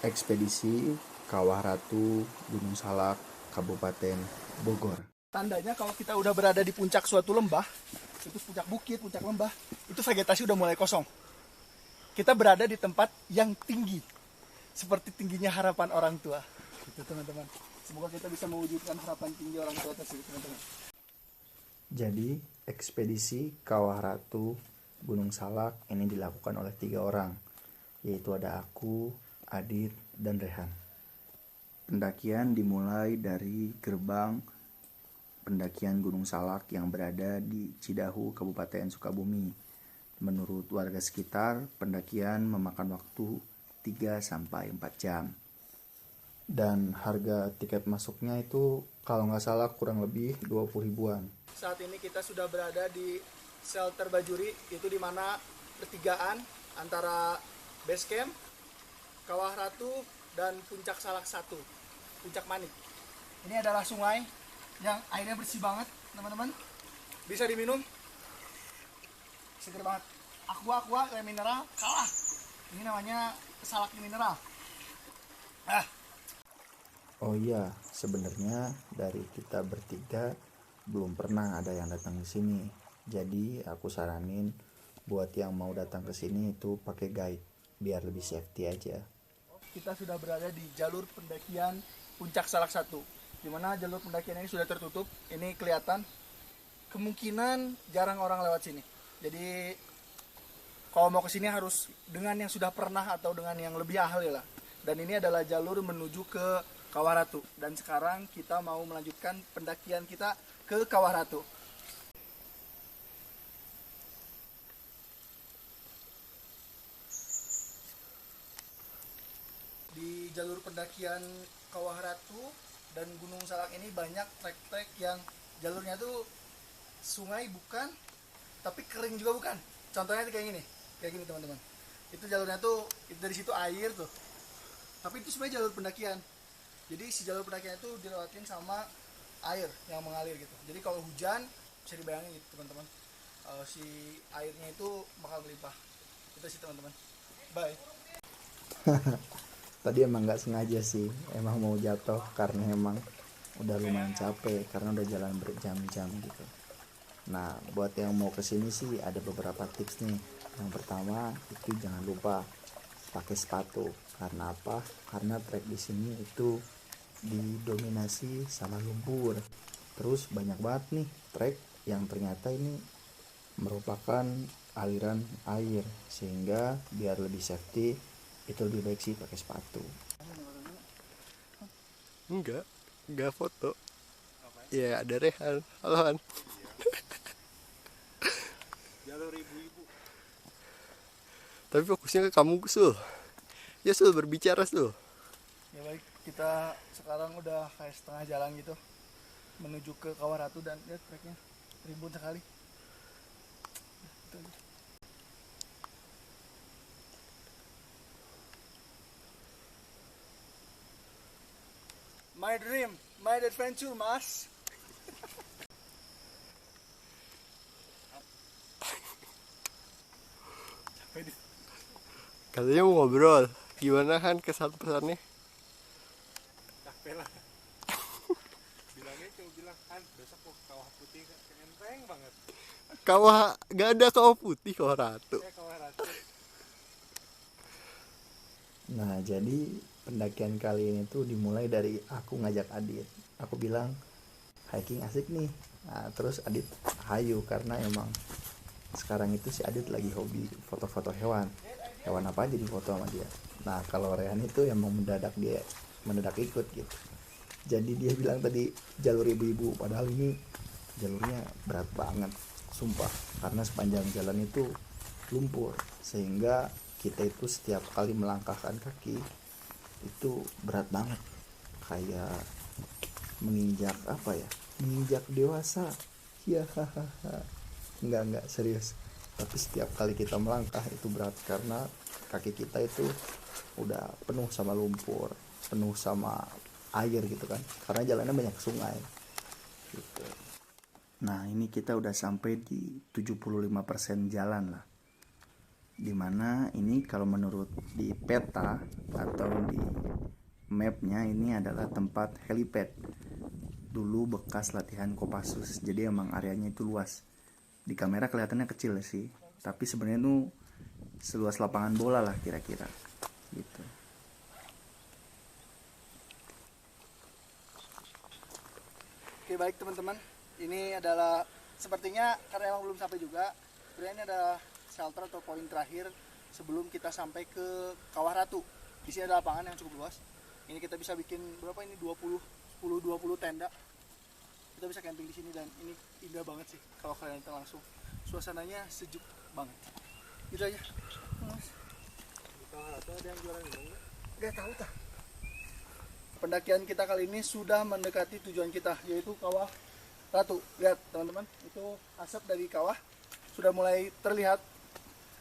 Ekspedisi Kawah Ratu Gunung Salak Kabupaten Bogor. Tandanya kalau kita udah berada di puncak suatu lembah, itu puncak bukit, puncak lembah, itu vegetasi udah mulai kosong. Kita berada di tempat yang tinggi, seperti tingginya harapan orang tua. Gitu teman-teman. Semoga kita bisa mewujudkan harapan tinggi orang tua tersebut teman-teman. Jadi, ekspedisi Kawah Ratu Gunung Salak ini dilakukan oleh 3 orang, yaitu ada aku, Adit, dan Rehan. Pendakian dimulai dari gerbang pendakian Gunung Salak yang berada di Cidahu, Kabupaten Sukabumi. Menurut warga sekitar, pendakian memakan waktu 3-4 jam. Dan harga tiket masuknya itu kalau nggak salah kurang lebih 20 ribuan. Saat ini kita sudah berada di shelter Bajuri, itu di mana pertigaan antara base camp, Kawah Ratu, dan Puncak Salak 1, Puncak Manik. Ini adalah sungai yang airnya bersih banget, teman-teman. Bisa diminum. Seger banget. Aqua air mineral kalah. Ini namanya salak mineral. Oh iya, sebenarnya dari kita bertiga belum pernah ada yang datang ke sini. Jadi aku saranin buat yang mau datang ke sini itu pakai guide biar lebih safety aja. Kita sudah berada di jalur pendakian Puncak Salak 1, di mana jalur pendakian ini sudah tertutup. Ini kelihatan kemungkinan jarang orang lewat sini. Jadi kalau mau ke sini harus dengan yang sudah pernah atau dengan yang lebih ahli lah. Dan ini adalah jalur menuju ke Kawah Ratu. Dan sekarang kita mau melanjutkan pendakian kita ke Kawah Ratu. Di jalur pendakian Kawah Ratu dan Gunung Salak ini banyak trek-trek yang jalurnya tuh sungai bukan, tapi kering juga bukan. Contohnya kayak gini teman-teman. Itu jalurnya tuh dari situ air tuh, tapi itu sebenarnya jalur pendakian. Jadi si jalur pendakian itu dilewatin sama air yang mengalir gitu. Jadi kalau hujan bisa dibayangin gitu teman-teman, si airnya itu bakal melimpah. Itu sih teman-teman. Bye. Tadi emang nggak sengaja sih, emang mau jatuh karena emang udah lumayan capek karena udah jalan berjam-jam gitu. Nah, buat yang mau kesini sih ada beberapa tips nih. Yang pertama itu jangan lupa pakai sepatu. Karena apa? Karena trek di sini itu didominasi sama lumpur. Terus banyak banget nih trek yang ternyata ini merupakan aliran air, sehingga biar lebih safety itu lebih baik sih pakai sepatu. Enggak foto. Ya ada Rehan. Halo Han. Jalur ibu-ibu. Tapi fokusnya ke kamu Sul. Ya Sul berbicara Sul. Ya baik, kita sekarang udah kayak setengah jalan gitu menuju ke Kawah Ratu dan lihat treknya rimbun sekali. Itu aja. My dream, my adventure, mas. Katanya mau ngobrol. Gimana Han kesan-pesannya? Capek lah. Bilangnya cuma bilang Han besok mau ke Kawah Putih, enteng banget. Kawah gak ada kawah putih Kawah Ratu. Kawah Ratu. Nah, jadi pendakian kali ini tuh dimulai dari aku ngajak Adit. Aku bilang hiking asik nih. Nah, terus Adit hayu karena emang sekarang itu si Adit lagi hobi foto-foto hewan. Hewan apa aja di foto sama dia. Nah, kalau Rehan itu emang mendadak ikut gitu. Jadi dia bilang tadi jalur ibu-ibu, padahal ini jalurnya berat banget, sumpah. Karena sepanjang jalan itu lumpur, sehingga kita itu setiap kali melangkahkan kaki itu berat banget, kayak menginjak menginjak dewasa ya. Hahaha. Enggak serius, tapi setiap kali kita melangkah itu berat karena kaki kita itu udah penuh sama lumpur, penuh sama air gitu kan, karena jalannya banyak sungai gitu. Nah, ini kita udah sampai di 75% jalan lah. Dimana ini kalau menurut di peta atau di mapnya ini adalah tempat helipad dulu bekas latihan Kopassus. Jadi emang areanya itu luas. Di kamera kelihatannya kecil sih, tapi sebenarnya itu seluas lapangan bola lah kira-kira gitu. Oke, baik teman-teman, ini adalah sepertinya karena emang belum sampai juga. Sebenarnya ini adalah shelter atau poin terakhir sebelum kita sampai ke Kawah Ratu. Di sini ada lapangan yang cukup luas. Ini kita bisa bikin berapa ini 10-20 tenda. Kita bisa camping di sini dan ini indah banget sih kalau kalian datang langsung. Suasananya sejuk banget. Gitu aja. Mas. Kawah Ratu ada yang jualan ini enggak? Gak tahu tah. Pendakian kita kali ini sudah mendekati tujuan kita, yaitu Kawah Ratu. Lihat teman-teman, itu asap dari kawah sudah mulai terlihat.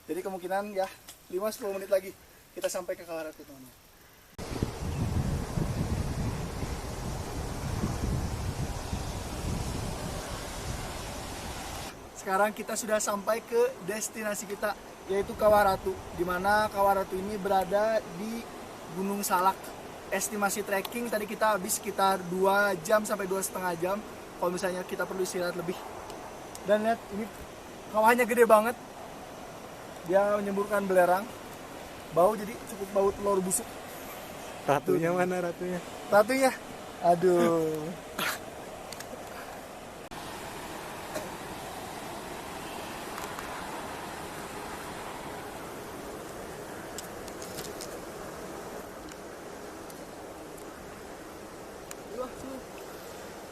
Jadi kemungkinan ya 5-10 menit lagi kita sampai ke Kawah Ratu, teman-teman. Sekarang kita sudah sampai ke destinasi kita, yaitu Kawah Ratu, di mana Kawah Ratu ini berada di Gunung Salak. Estimasi trekking tadi kita habis sekitar 2 jam sampai 2,5 jam kalau misalnya kita perlu istirahat lebih. Dan lihat ini kawahnya gede banget, dia menyemburkan belerang, bau, jadi cukup bau telur busuk. Ratunya mana ratunya? Ratunya, aduh.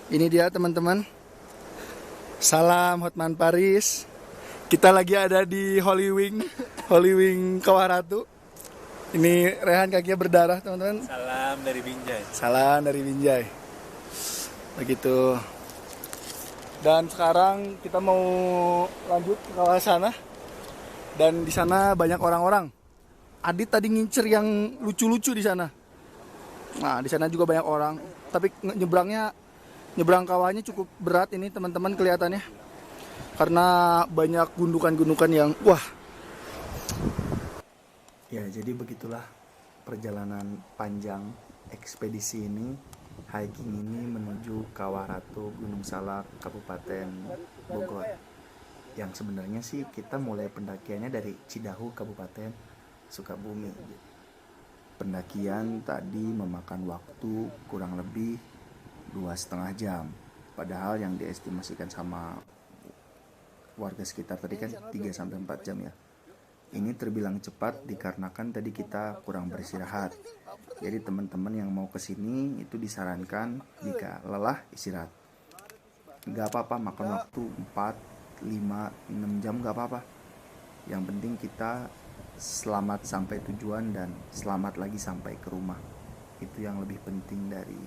Ini dia teman-teman. Salam Hotman Paris. Kita lagi ada di Holy Wing Kawah Ratu. Ini Rehan kakinya berdarah teman-teman. Salam dari Binjai. Salam dari Binjai. Begitu. Dan sekarang kita mau lanjut ke kawah sana. Dan di sana banyak orang-orang. Adit tadi ngincer yang lucu-lucu di sana. Nah, di sana juga banyak orang. Tapi nyebrang kawahnya cukup berat ini teman-teman kelihatannya. Karena banyak gundukan-gundukan yang wah. Ya, jadi begitulah perjalanan panjang ekspedisi ini, hiking ini menuju Kawah Ratu, Gunung Salak, Kabupaten Bogor. Yang sebenarnya sih kita mulai pendakiannya dari Cidahu, Kabupaten Sukabumi. Pendakian tadi memakan waktu kurang lebih 2,5 jam. Padahal yang diestimasikan sama warga sekitar tadi kan 3-4 jam ya. Ini terbilang cepat dikarenakan tadi kita kurang beristirahat. Jadi teman-teman yang mau kesini itu disarankan jika lelah istirahat. Gak apa-apa makan waktu 4, 5, 6 jam gak apa-apa. Yang penting kita selamat sampai tujuan dan selamat lagi sampai ke rumah. Itu yang lebih penting dari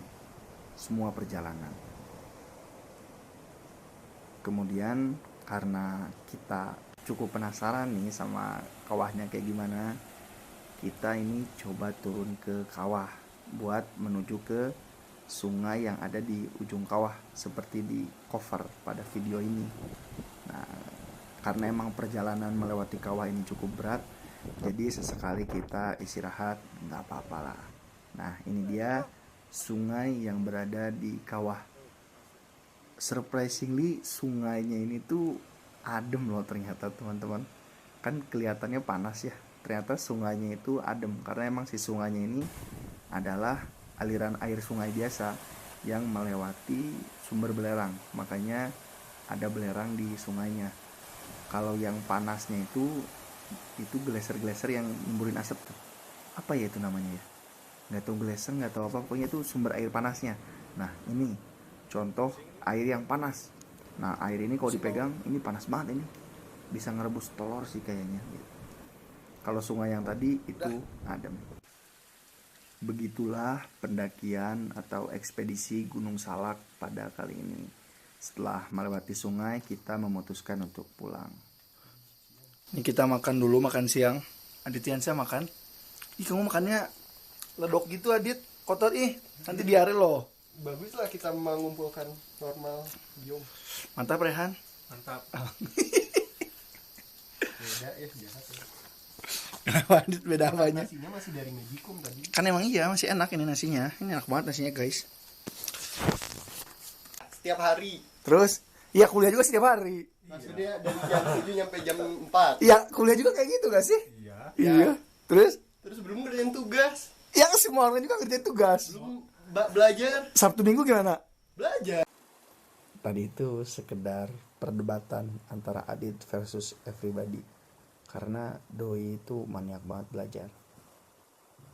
semua perjalanan. Kemudian karena kita cukup penasaran nih sama kawahnya kayak gimana, kita ini coba turun ke kawah buat menuju ke sungai yang ada di ujung kawah seperti di cover pada video ini. Nah, karena emang perjalanan melewati kawah ini cukup berat, jadi sesekali kita istirahat nggak apa-apa lah. Nah, ini dia sungai yang berada di kawah. Surprisingly sungainya ini tuh adem loh ternyata teman-teman. Kan kelihatannya panas ya, ternyata sungainya itu adem karena emang si sungainya ini adalah aliran air sungai biasa yang melewati sumber belerang, makanya ada belerang di sungainya. Kalau yang panasnya itu gleser-gleser yang nyemburin asap tuh, apa ya itu namanya ya, nggak tahu, gleser nggak tahu apa, pokoknya itu sumber air panasnya. Nah, ini contoh air yang panas. Nah, air ini kalau dipegang ini panas banget, ini bisa ngerebus telur sih kayaknya gitu. Kalau sungai yang tadi itu adem. Begitulah pendakian atau ekspedisi Gunung Salak pada kali ini. Setelah melewati sungai, kita memutuskan untuk pulang. Ini kita makan dulu, makan siang. Adit Yansa makan. Ih, kamu makannya ledok gitu Adit, kotor ih, nanti diare loh. Baguslah kita mengumpulkan normal biom. Mantap Rehan. Mantap. Beda ya biasa tuh. Kenapa Adit beda apanya? Nasinya masih dari Magicom tadi. Kan emang iya masih enak ini nasinya. Ini enak banget nasinya guys. Setiap hari. Terus, ya kuliah juga setiap hari. Maksudnya dari jam 7 sampai jam 4. Ya kuliah juga kayak gitu gak sih? Iya. Iya. Terus, Terus belum ngerjain tugas. ya semua orang juga ngerjain tugas. Belum belajar. Sabtu Minggu gimana? Belajar. Tadi itu sekedar perdebatan antara Adit versus everybody. Karena Doi itu maniak banget belajar.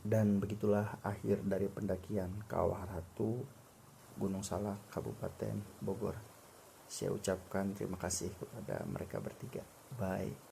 Dan begitulah akhir dari pendakian Kawah Ratu, Gunung Salak, Kabupaten Bogor. Saya ucapkan terima kasih kepada mereka bertiga. Bye.